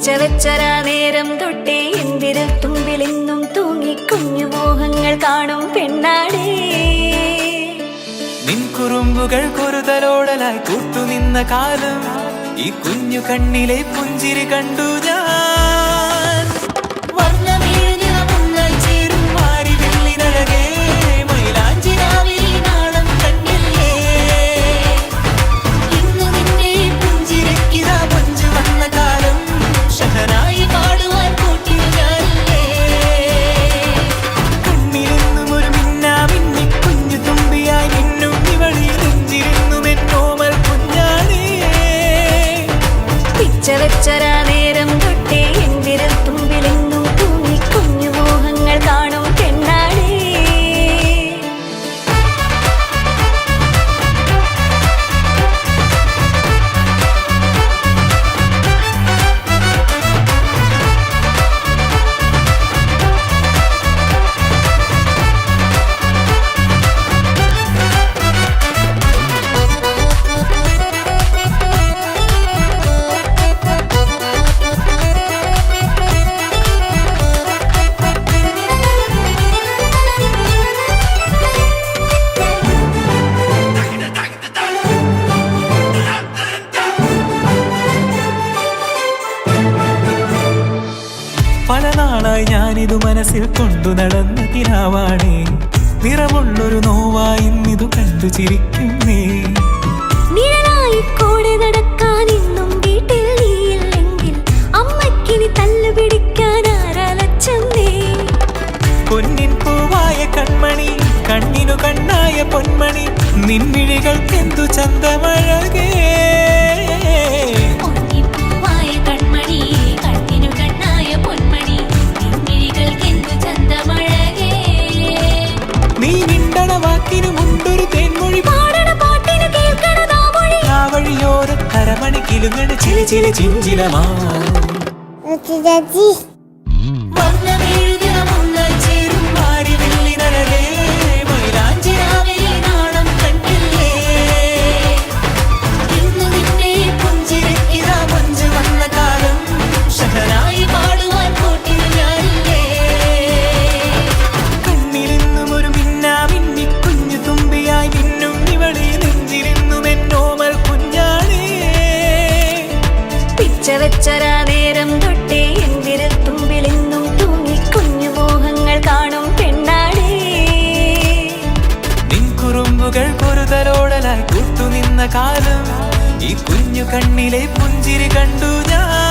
പിച്ചവെച്ചരാ നേരം തൊട്ടേ എന്തിരൽ തുമ്പിലെന്നും തൂങ്ങി കുഞ്ഞു മോഹങ്ങൾ കാണും പെണ്ണാടേ. നിൻ കുറുമ്പുകൾ കുറുതലോടലായി കൂട്ടുനിന്ന കാലം ഈ കുഞ്ഞു കണ്ണിലെ പുഞ്ചിരി കണ്ടു ഞാൻ. പിച്ചവെച്ചരാ നേരം തൊട്ടേ എന്തിരൽ തുമ്പിലെന്നും തൂങ്ങി കുഞ്ഞു മോഹങ്ങൾ കാണും പെണ്ണാടേ. പല നാളായി ഞാനിതു മനസ്സിൽ കൊണ്ടു നടന്ന കിനാവാണേ. നിറമുള്ളൊരു നോവായി ഇന്നിതു കണ്ടു ചിരിക്കുന്നേ. നിഴലായി കൂടെ നടക്കാൻ ഇന്നും വീട്ടിൽ നീയില്ലെങ്കിൽ അമ്മക്കിനി തല്ലു പിടിക്കാൻ ആരാലച്ചമ്മേ. പൊന്നിൻ പൂവായ കൺമണി കണ്ണിനു കണ്ണായ പൊന്മണി നിൻമിഴികൾക്കെന്തു ചന്തമഴകേ. നീ മിണ്ടണ വാക്കിനു മുണ്ടൊരു തേൻമൊഴി പാടണ പാട്ടിനു കേൾക്കണതാ മൊഴി. ആ വഴിയോര കരമണി കിലുങ്ങണ ചില ചില ചിഞ്ചിലമാ. പിച്ചവെച്ചരാ നേരം തൊട്ടേ എന്തിരൽ തുമ്പിലെന്നും തൂങ്ങി കുഞ്ഞു മോഹങ്ങൾ കാണും പെണ്ണാടേ. നിൻ കുറുമ്പുകൾ കുറുതലോടലായി കൂട്ടുനിന്ന കാലം ഈ കുഞ്ഞു കണ്ണിലെ പുഞ്ചിരി കണ്ടു ഞാൻ.